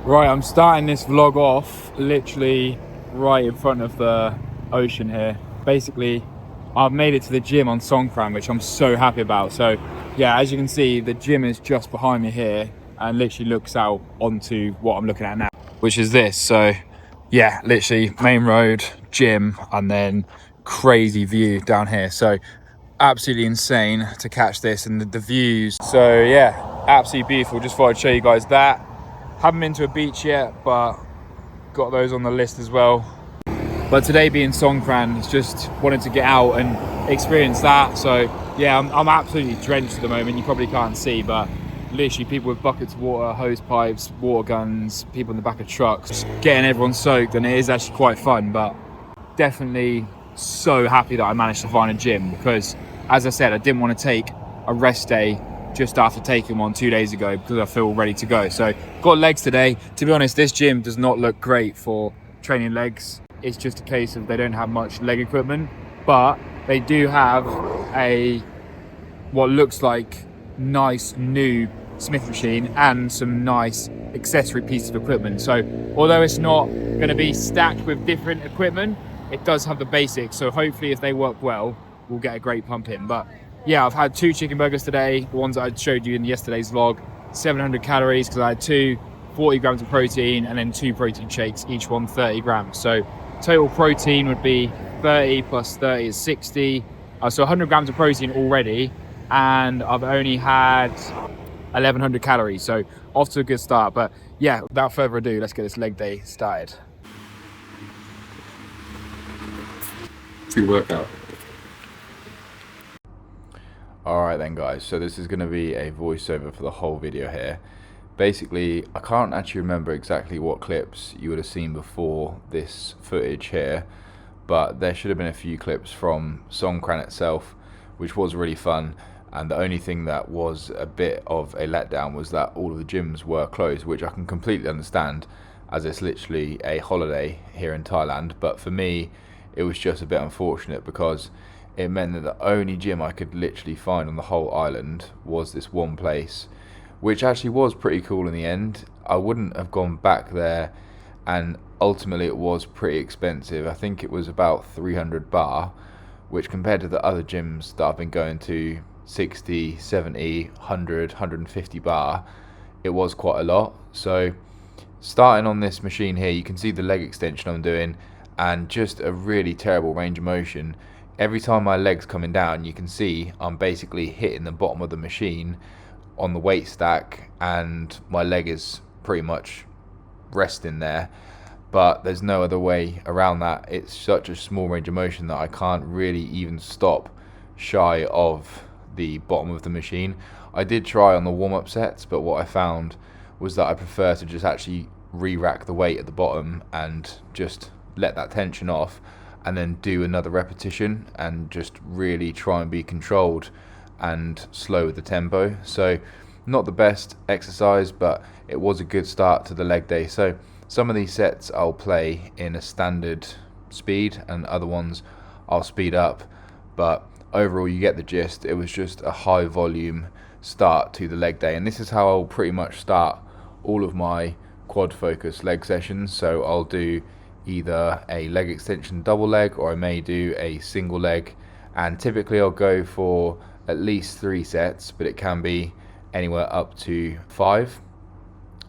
Right, I'm starting this vlog off literally right in front of the ocean here. Basically, I've made it to the gym on Songkran, which I'm so happy about. So yeah, as you can see, the gym is just behind me here and literally looks out onto what I'm looking at now, which is this. So yeah, literally main road, gym, and then crazy view down here. So absolutely insane to catch this and the views. So yeah, absolutely beautiful. Just thought I'd show you guys that. Haven't been to a beach yet, but got those on the list as well. But today being Songkran, it's just wanted to get out and experience that. So yeah, I'm absolutely drenched at the moment. You probably can't see, but literally people with buckets of water, hose pipes, water guns, people in the back of trucks, just getting everyone soaked, and it is actually quite fun. But definitely so happy that I managed to find a gym, because as I said, I didn't want to take a rest day just after taking one 2 days ago, because I feel ready to go. So got legs today. To be honest, this gym does not look great for training legs. It's just a case of they don't have much leg equipment, but they do have a what looks like nice new Smith machine and some nice accessory pieces of equipment. So although it's not going to be stacked with different equipment, it does have the basics. So hopefully if they work well, we'll get a great pump in. But yeah, I've had 2 chicken burgers today, the ones that I showed you in yesterday's vlog. 700 calories because I had 2 40 grams of protein and then 2 protein shakes, each one 30 grams. So total protein would be 30 plus 30 is 60. So 100 grams of protein already, and I've only had 1100 calories. So off to a good start. But yeah, without further ado, let's get this leg day started. Pre-workout. Alright then guys, so this is going to be a voiceover for the whole video here. Basically, I can't actually remember exactly what clips you would have seen before this footage here, but there should have been a few clips from Songkran itself, which was really fun, and the only thing that was a bit of a letdown was that all of the gyms were closed, which I can completely understand, as it's literally a holiday here in Thailand. But for me, it was just a bit unfortunate, because it meant that the only gym I could literally find on the whole island was this one place, which actually was pretty cool in the end. I wouldn't have gone back there, and ultimately it was pretty expensive. I think it was about 300 baht, which compared to the other gyms that I've been going to, 60, 70, 100, 150 baht, it was quite a lot. So starting on this machine here, you can see the leg extension I'm doing, and just a really terrible range of motion. Every time my leg's coming down, you can see I'm basically hitting the bottom of the machine on the weight stack, and my leg is pretty much resting there. But there's no other way around that. It's such a small range of motion that I can't really even stop shy of the bottom of the machine. I did try on the warm-up sets, but what I found was that I prefer to just actually re-rack the weight at the bottom and just let that tension off, and then do another repetition and just really try and be controlled and slow with the tempo. So not the best exercise, but it was a good start to the leg day. So some of these sets I'll play in a standard speed, and other ones I'll speed up, but overall you get the gist. It was just a high volume start to the leg day, and this is how I'll pretty much start all of my quad focus leg sessions. So I'll do either a leg extension double leg, or I may do a single leg, and typically I'll go for at least 3 sets, but it can be anywhere up to 5.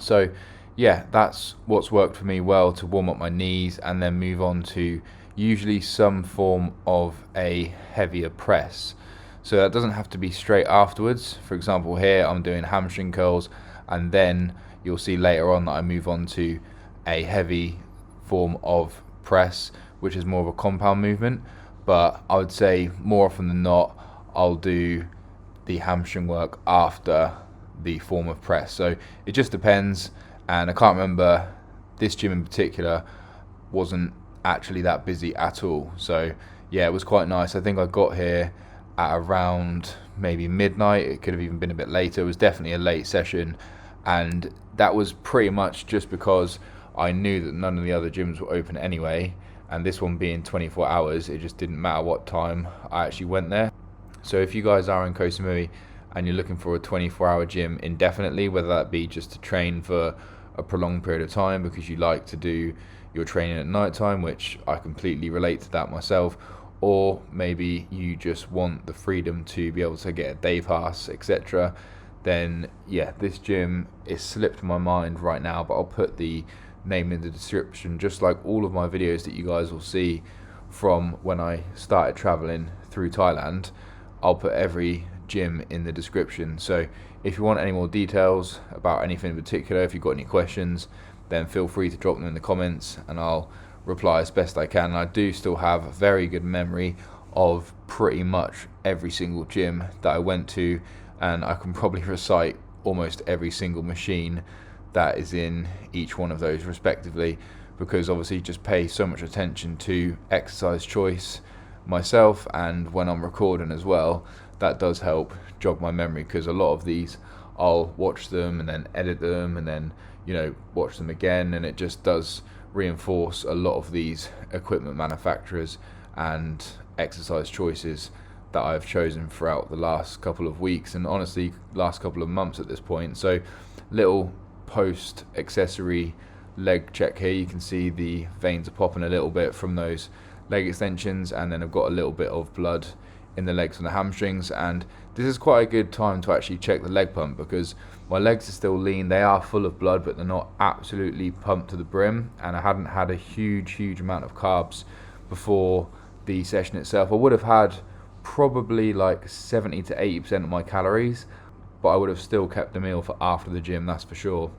So yeah, that's what's worked for me well to warm up my knees, and then move on to usually some form of a heavier press. So that doesn't have to be straight afterwards. For example, here I'm doing hamstring curls, and then you'll see later on that I move on to a heavy form of press, which is more of a compound movement. But I would say more often than not, I'll do the hamstring work after the form of press. So it just depends, and I can't remember, this gym in particular wasn't actually that busy at all. So yeah, it was quite nice. I think I got here at around maybe midnight. It could have even been a bit later. It was definitely a late session, and that was pretty much just because I knew that none of the other gyms were open anyway, and this one being 24 hours, it just didn't matter what time I actually went there. So if you guys are in Koh Samui and you're looking for a 24-hour gym indefinitely, whether that be just to train for a prolonged period of time because you like to do your training at night time, which I completely relate to that myself, or maybe you just want the freedom to be able to get a day pass, etc., then yeah, this gym is slipped my mind right now, but I'll put the name in the description, just like all of my videos that you guys will see from when I started traveling through Thailand. I'll put every gym in the description, so if you want any more details about anything in particular, if you've got any questions, then feel free to drop them in the comments and I'll reply as best I can. And I do still have a very good memory of pretty much every single gym that I went to, and I can probably recite almost every single machine that is in each one of those respectively, because obviously just pay so much attention to exercise choice myself, and when I'm recording as well, that does help jog my memory, because a lot of these I'll watch them and then edit them and then, you know, watch them again, and it just does reinforce a lot of these equipment manufacturers and exercise choices that I've chosen throughout the last couple of weeks, and honestly last couple of months at this point. So little post accessory leg check here, you can see the veins are popping a little bit from those leg extensions, and then I've got a little bit of blood in the legs and the hamstrings, and this is quite a good time to actually check the leg pump, because my legs are still lean, they are full of blood, but they're not absolutely pumped to the brim, and I hadn't had a huge amount of carbs before the session itself. I would have had probably like 70 to 80% of my calories, but I would have still kept the meal for after the gym, that's for sure.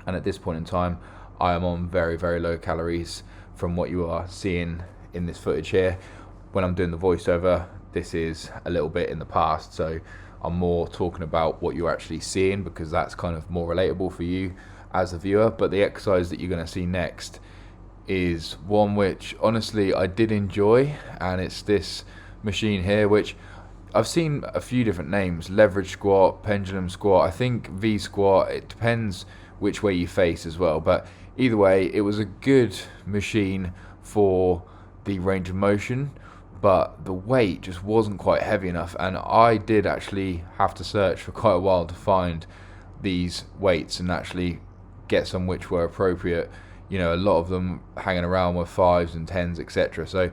And at this point in time, I am on very low calories from what you are seeing in this footage here. When I'm doing the voiceover, this is a little bit in the past, so I'm more talking about what you're actually seeing, because that's kind of more relatable for you as a viewer. But the exercise that you're going to see next is one which honestly I did enjoy, and it's this machine here, which I've seen a few different names: leverage squat, pendulum squat, I think V squat, it depends which way you face as well. But either way, it was a good machine for the range of motion, but the weight just wasn't quite heavy enough, and I did actually have to search for quite a while to find these weights and actually get some which were appropriate. You know, a lot of them hanging around were 5s and 10s, etc. So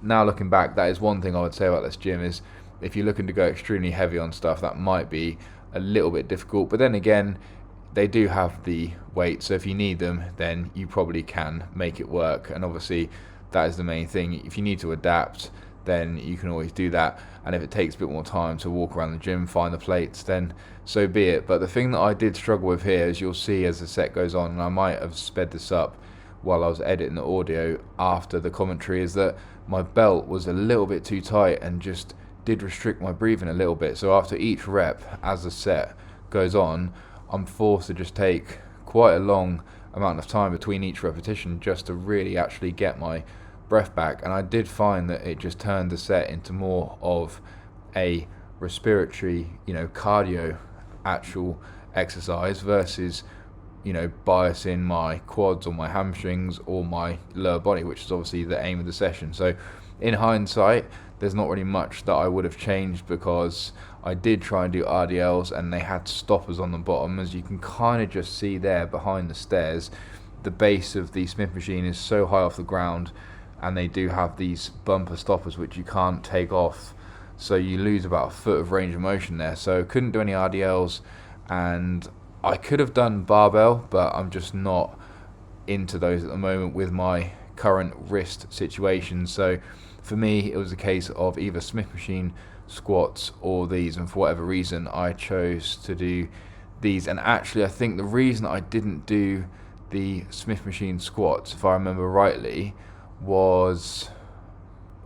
now looking back, that is one thing I would say about this gym, is if you're looking to go extremely heavy on stuff, that might be a little bit difficult. But then again, they do have the weight, so if you need them, then you probably can make it work. And obviously that is the main thing. If you need to adapt, then you can always do that, and if it takes a bit more time to walk around the gym, find the plates, then so be it. But the thing that I did struggle with here, as you'll see as the set goes on, and I might have sped this up while I was editing the audio after the commentary, is that my belt was a little bit too tight and just did restrict my breathing a little bit. So after each rep, as the set goes on, I'm forced to just take quite a long amount of time between each repetition just to really actually get my breath back. And I did find that it just turned the set into more of a respiratory, you know, cardio actual exercise versus, you know, biasing my quads or my hamstrings or my lower body, which is obviously the aim of the session. So in hindsight, there's not really much that I would have changed, because I did try and do RDLs and they had stoppers on the bottom, as you can kind of just see there behind the stairs. The base of the Smith machine is so high off the ground, and they do have these bumper stoppers which you can't take off, so you lose about a foot of range of motion there. So couldn't do any RDLs, and I could have done barbell, but I'm just not into those at the moment with my current wrist situation. So for me, it was a case of either Smith machine squats or these, and for whatever reason I chose to do these. And actually I think the reason I didn't do the Smith machine squats, if I remember rightly, was,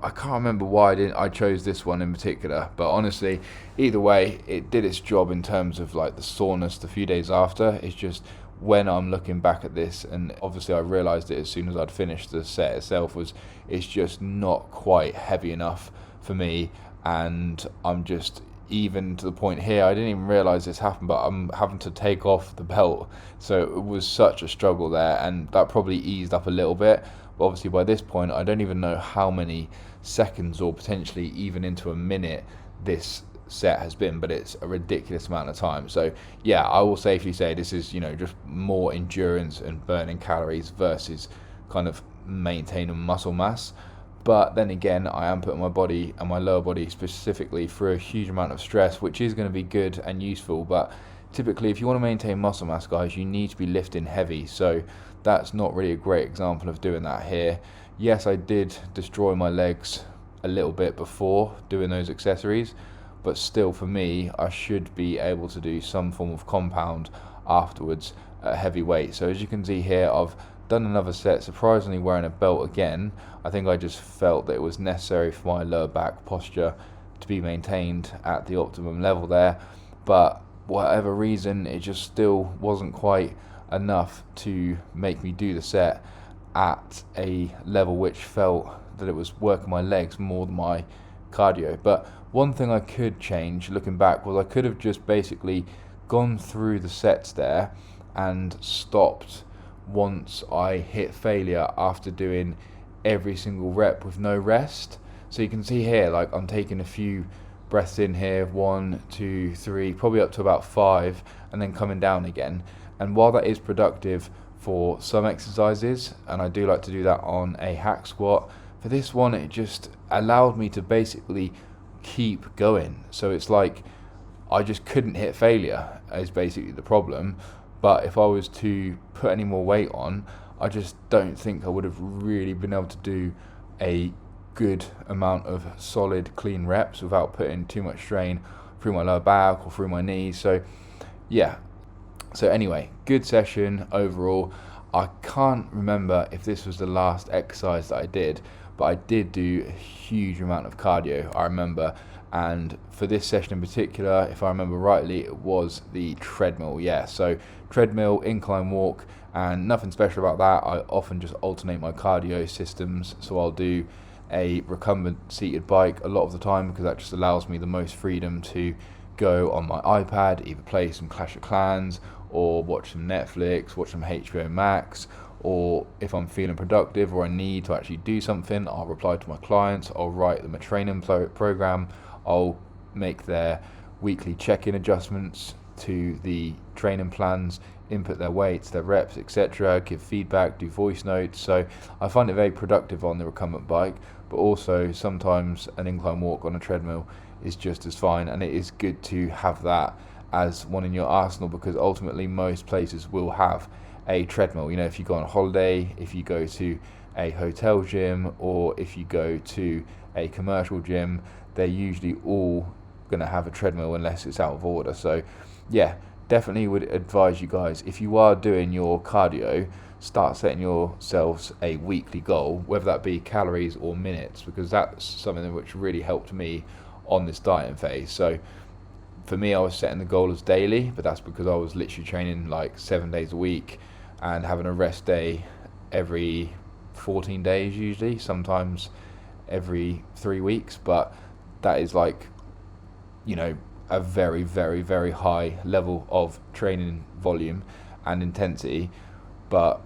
I can't remember why I chose this one in particular, but honestly either way it did its job in terms of like the soreness the few days after. It's just when I'm looking back at this, and obviously I realised it as soon as I'd finished the set itself, was it's just not quite heavy enough for me. And I'm just, even to the point here, I didn't even realise this happened, but I'm having to take off the belt, so it was such a struggle there, and that probably eased up a little bit. But obviously by this point I don't even know how many seconds or potentially even into a minute this set has been, but it's a ridiculous amount of time. So yeah, I will safely say this is, you know, just more endurance and burning calories versus kind of maintaining muscle mass. But then again, I am putting my body and my lower body specifically through a huge amount of stress, which is going to be good and useful. But typically, if you want to maintain muscle mass, guys, you need to be lifting heavy. So that's not really a great example of doing that here. Yes, I did destroy my legs a little bit before doing those accessories, but still for me, I should be able to do some form of compound afterwards at heavy weight. So as you can see here, I've done another set, surprisingly wearing a belt again. I think I just felt that it was necessary for my lower back posture to be maintained at the optimum level there, but whatever reason, it just still wasn't quite enough to make me do the set at a level which felt that it was working my legs more than my cardio. But one thing I could change looking back was I could have just basically gone through the sets there and stopped once I hit failure after doing every single rep with no rest. So you can see here, like, I'm taking a few breaths in here, 1, 2, 3, probably up to about 5, and then coming down again. And while that is productive for some exercises, and I do like to do that on a hack squat, for this one it just allowed me to basically keep going. So it's like I just couldn't hit failure is basically the problem. But if I was to put any more weight on, I just don't think I would have really been able to do a good amount of solid clean reps without putting too much strain through my lower back or through my knees. So yeah, so anyway, good session overall. I can't remember if this was the last exercise that I did, but I did do a huge amount of cardio, I remember. And for this session in particular, if I remember rightly, it was the treadmill. Yeah, so treadmill, incline walk, and nothing special about that. I often just alternate my cardio systems, so I'll do a recumbent seated bike a lot of the time because that just allows me the most freedom to go on my iPad, either play some Clash of Clans or watch some Netflix, watch some HBO Max, or if I'm feeling productive or I need to actually do something, I'll reply to my clients, I'll write them a training program, I'll make their weekly check-in adjustments to the training plans, input their weights, their reps, etc., give feedback, do voice notes. So I find it very productive on the recumbent bike, but also sometimes an incline walk on a treadmill is just as fine, and it is good to have that as one in your arsenal because ultimately most places will have a treadmill. You know, if you go on a holiday, if you go to a hotel gym, or if you go to a commercial gym, they're usually all going to have a treadmill unless it's out of order. So yeah, definitely would advise you guys, if you are doing your cardio, start setting yourselves a weekly goal, whether that be calories or minutes, because that's something which really helped me on this dieting phase. So for me, I was setting the goal as daily, but that's because I was literally training like 7 days a week and having a rest day every 14 days usually, sometimes every 3 weeks. But that is like, you know, a very, very, very high level of training volume and intensity. But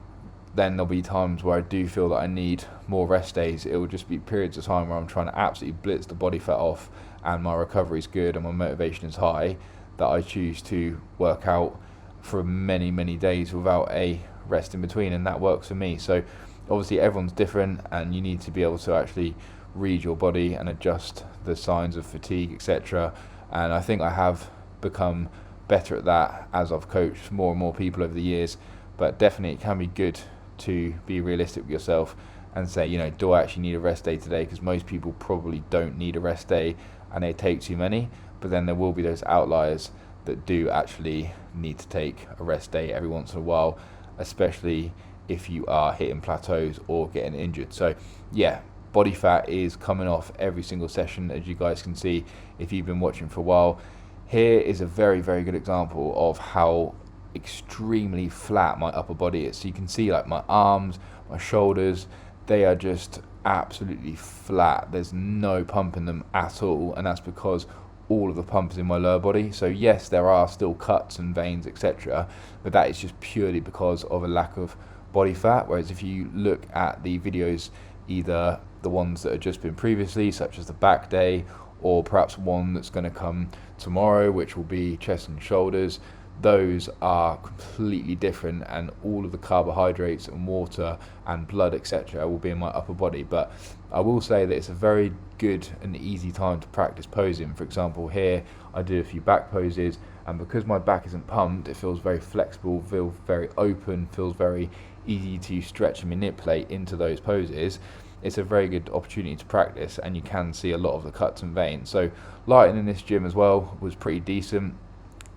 then there'll be times where I do feel that I need more rest days. It will just be periods of time where I'm trying to absolutely blitz the body fat off and my recovery is good and my motivation is high, that I choose to work out for many, many days without a rest in between, and that works for me. So obviously everyone's different and you need to be able to actually read your body and adjust the signs of fatigue, etc. And I think I have become better at that as I've coached more and more people over the years. But definitely it can be good to be realistic with yourself and say, you know, do I actually need a rest day today? Because most people probably don't need a rest day and they take too many. But then there will be those outliers that do actually need to take a rest day every once in a while, especially if you are hitting plateaus or getting injured. So yeah, body fat is coming off every single session, as you guys can see if you've been watching for a while. Here is a very, very good example of how extremely flat my upper body is. So you can see like my arms, my shoulders, they are just absolutely flat. There's no pump in them at all, and that's because all of the pump is in my lower body. So yes, there are still cuts and veins, etc., but that is just purely because of a lack of body fat. Whereas if you look at the videos, either the ones that have just been previously, such as the back day, or perhaps one that's going to come tomorrow, which will be chest and shoulders. Those are completely different, and all of the carbohydrates and water and blood, etc., will be in my upper body. But I will say that it's a very good and easy time to practice posing. For example, here I do a few back poses, and because my back isn't pumped, it feels very flexible, feels very open, feels very easy to stretch and manipulate into those poses. It's a very good opportunity to practice, and you can see a lot of the cuts and veins. So lighting in this gym as well was pretty decent.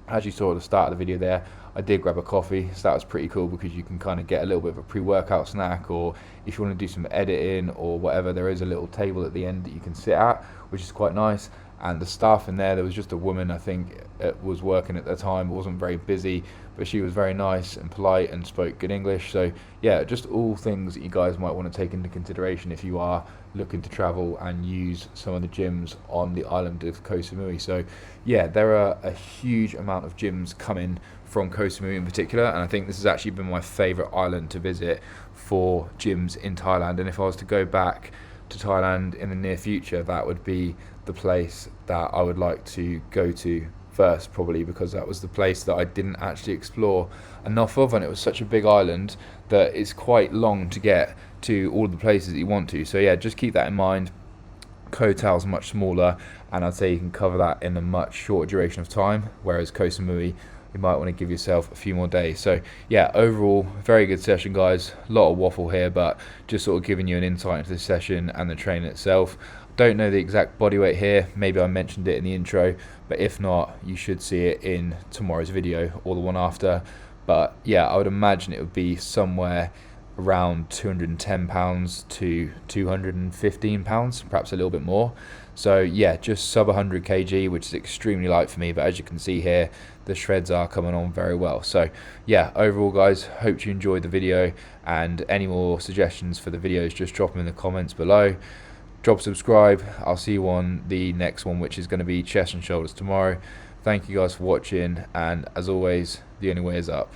As you saw at the start of the video there, I did grab a coffee, so that was pretty cool, because you can kind of get a little bit of a pre-workout snack, or if you want to do some editing or whatever, there is a little table at the end that you can sit at, which is quite nice. And the staff in there was just a woman, I think, was working at the time. It wasn't very busy, but she was very nice and polite and spoke good English. So yeah, just all things that you guys might want to take into consideration if you are looking to travel and use some of the gyms on the island of Koh Samui. So yeah, there are a huge amount of gyms coming from Koh Samui in particular, and I think this has actually been my favourite island to visit for gyms in Thailand. And if I was to go back to Thailand in the near future, that would be the place that I would like to go to first, probably because that was the place that I didn't actually explore enough of, and it was such a big island that it's quite long to get to all the places that you want to. So yeah, just keep that in mind. Koh Tau's much smaller, and I'd say you can cover that in a much shorter duration of time, whereas Koh Samui, you might want to give yourself a few more days. So yeah, overall, very good session, guys. A lot of waffle here, but just sort of giving you an insight into the session and the training itself. Don't know the exact body weight here, maybe I mentioned it in the intro, but if not, you should see it in tomorrow's video or the one after. But yeah, I would imagine it would be somewhere around 210 pounds to 215 pounds, perhaps a little bit more. So yeah, just sub 100 kg, which is extremely light for me, but as you can see here, the shreds are coming on very well. So yeah, overall guys, hope you enjoyed the video, and any more suggestions for the videos, just drop them in the comments below. Drop subscribe. I'll see you on the next one, which is going to be chest and shoulders tomorrow. Thank you guys for watching, and as always, the only way is up.